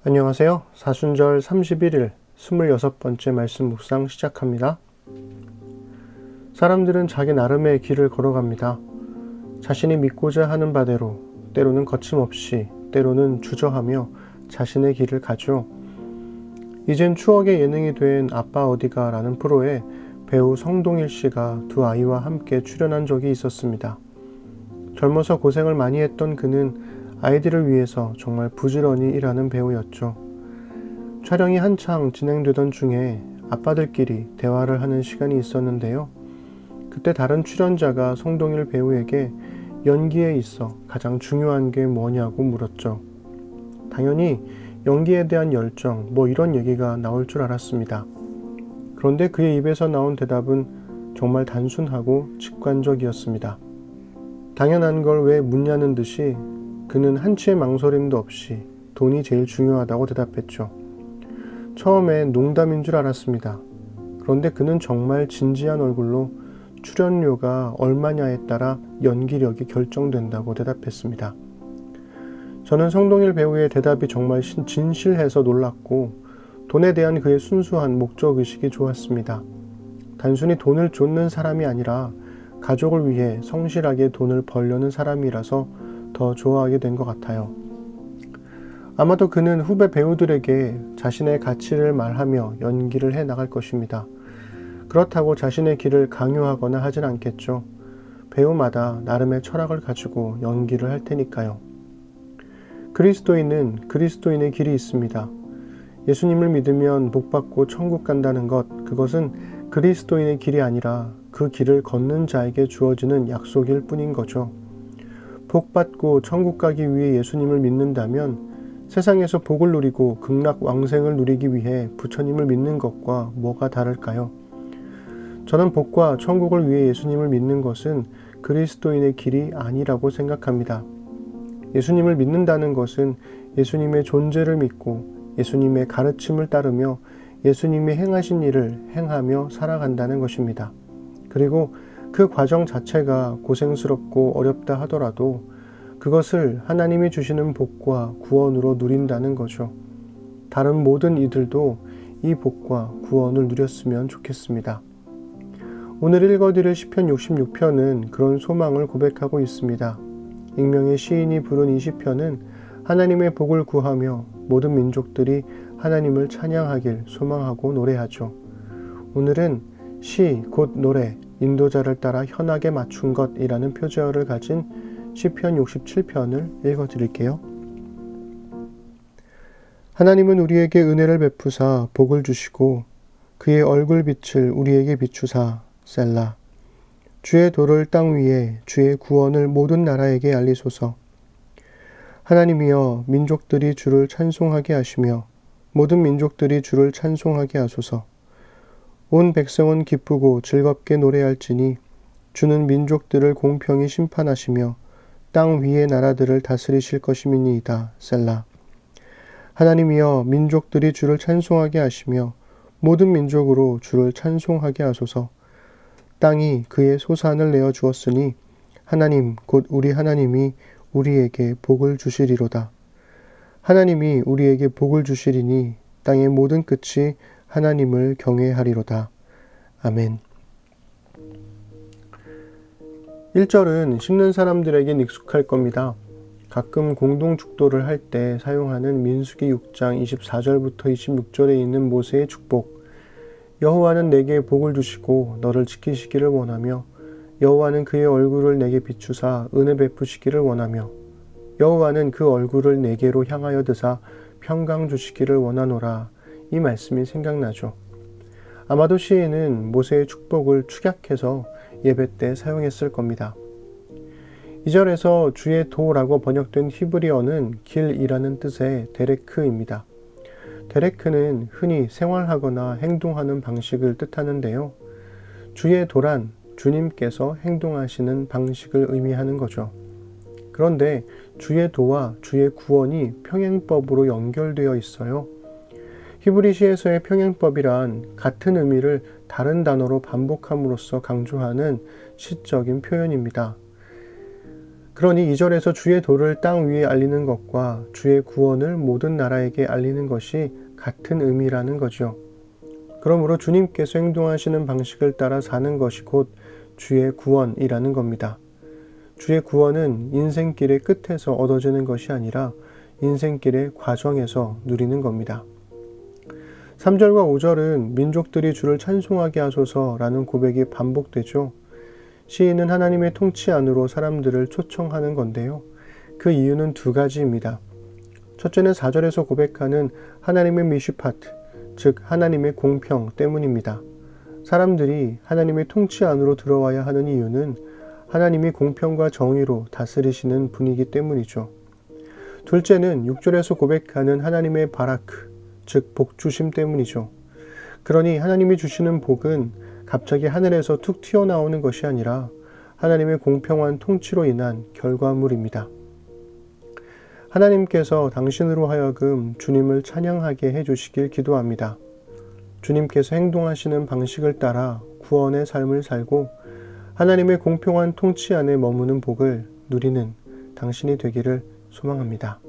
안녕하세요. 사순절 31일 26번째 말씀 묵상 시작합니다. 사람들은 자기 나름의 길을 걸어갑니다. 자신이 믿고자 하는 바대로, 때로는 거침없이, 때로는 주저하며 자신의 길을 가죠. 이젠 추억의 예능이 된 아빠 어디가 라는 프로에 배우 성동일 씨가 두 아이와 함께 출연한 적이 있었습니다. 젊어서 고생을 많이 했던 그는 아이들을 위해서 정말 부지런히 일하는 배우였죠. 촬영이 한창 진행되던 중에 아빠들끼리 대화를 하는 시간이 있었는데요. 그때 다른 출연자가 성동일 배우에게 연기에 있어 가장 중요한 게 뭐냐고 물었죠. 당연히 연기에 대한 열정, 이런 얘기가 나올 줄 알았습니다. 그런데 그의 입에서 나온 대답은 정말 단순하고 직관적이었습니다. 당연한 걸 왜 묻냐는 듯이 그는 한치의 망설임도 없이 돈이 제일 중요하다고 대답했죠. 처음엔 농담인 줄 알았습니다. 그런데 그는 정말 진지한 얼굴로 출연료가 얼마냐에 따라 연기력이 결정된다고 대답했습니다. 저는 성동일 배우의 대답이 정말 진실해서 놀랐고 돈에 대한 그의 순수한 목적의식이 좋았습니다. 단순히 돈을 쫓는 사람이 아니라 가족을 위해 성실하게 돈을 벌려는 사람이라서 더 좋아하게 된 것 같아요. 아마도 그는 후배 배우들에게 자신의 가치를 말하며 연기를 해 나갈 것입니다. 그렇다고 자신의 길을 강요하거나 하진 않겠죠. 배우마다 나름의 철학을 가지고 연기를 할 테니까요. 그리스도인은 그리스도인의 길이 있습니다. 예수님을 믿으면 복받고 천국 간다는 것, 그것은 그리스도인의 길이 아니라 그 길을 걷는 자에게 주어지는 약속일 뿐인 거죠. 복받고 천국 가기 위해 예수님을 믿는다면 세상에서 복을 누리고 극락왕생을 누리기 위해 부처님을 믿는 것과 뭐가 다를까요? 저는 복과 천국을 위해 예수님을 믿는 것은 그리스도인의 길이 아니라고 생각합니다. 예수님을 믿는다는 것은 예수님의 존재를 믿고 예수님의 가르침을 따르며 예수님이 행하신 일을 행하며 살아간다는 것입니다. 그리고 그 과정 자체가 고생스럽고 어렵다 하더라도 그것을 하나님이 주시는 복과 구원으로 누린다는 거죠. 다른 모든 이들도 이 복과 구원을 누렸으면 좋겠습니다. 오늘 읽어드릴 시편 66편은 그런 소망을 고백하고 있습니다. 익명의 시인이 부른 이 시편은 하나님의 복을 구하며 모든 민족들이 하나님을 찬양하길 소망하고 노래하죠. 오늘은 시, 곧 노래, 인도자를 따라 현악에 맞춘 것이라는 표제어를 가진 시편 67편을 읽어드릴게요. 하나님은 우리에게 은혜를 베푸사 복을 주시고 그의 얼굴빛을 우리에게 비추사 셀라. 주의 도를 땅 위에 주의 구원을 모든 나라에게 알리소서. 하나님이여 민족들이 주를 찬송하게 하시며 모든 민족들이 주를 찬송하게 하소서. 온 백성은 기쁘고 즐겁게 노래할지니 주는 민족들을 공평히 심판하시며 땅 위의 나라들을 다스리실 것임이니이다. 셀라. 하나님이여 민족들이 주를 찬송하게 하시며 모든 민족으로 주를 찬송하게 하소서. 땅이 그의 소산을 내어 주었으니 하나님 곧 우리 하나님이 우리에게 복을 주시리로다. 하나님이 우리에게 복을 주시리니 땅의 모든 끝이 하나님을 경외하리로다. 아멘. 1절은 읽는 사람들에겐 익숙할 겁니다. 가끔 공동축도를 할 때 사용하는 민수기 6장 24절부터 26절에 있는 모세의 축복. 여호와는 내게 복을 주시고 너를 지키시기를 원하며 여호와는 그의 얼굴을 내게 비추사 은혜 베푸시기를 원하며 여호와는 그 얼굴을 내게로 향하여 드사 평강 주시기를 원하노라. 이 말씀이 생각나죠. 아마도 시인은 모세의 축복을 축약해서 예배 때 사용했을 겁니다. 2절에서 주의 도라고 번역된 히브리어는 길이라는 뜻의 데레크입니다. 데레크는 흔히 생활하거나 행동하는 방식을 뜻하는데요. 주의 도란 주님께서 행동하시는 방식을 의미하는 거죠. 그런데 주의 도와 주의 구원이 평행법으로 연결되어 있어요. 히브리 시에서의 평행법이란 같은 의미를 다른 단어로 반복함으로써 강조하는 시적인 표현입니다. 그러니 2절에서 주의 도를 땅 위에 알리는 것과 주의 구원을 모든 나라에게 알리는 것이 같은 의미라는 거죠. 그러므로 주님께서 행동하시는 방식을 따라 사는 것이 곧 주의 구원이라는 겁니다. 주의 구원은 인생길의 끝에서 얻어지는 것이 아니라 인생길의 과정에서 누리는 겁니다. 3절과 5절은 민족들이 주를 찬송하게 하소서라는 고백이 반복되죠. 시인은 하나님의 통치 안으로 사람들을 초청하는 건데요. 그 이유는 두 가지입니다. 첫째는 4절에서 고백하는 하나님의 미슈파트, 즉 하나님의 공평 때문입니다. 사람들이 하나님의 통치 안으로 들어와야 하는 이유는 하나님이 공평과 정의로 다스리시는 분이기 때문이죠. 둘째는 6절에서 고백하는 하나님의 바라크, 즉 복주심 때문이죠. 그러니 하나님이 주시는 복은 갑자기 하늘에서 툭 튀어나오는 것이 아니라 하나님의 공평한 통치로 인한 결과물입니다. 하나님께서 당신으로 하여금 주님을 찬양하게 해주시길 기도합니다. 주님께서 행동하시는 방식을 따라 구원의 삶을 살고 하나님의 공평한 통치 안에 머무는 복을 누리는 당신이 되기를 소망합니다.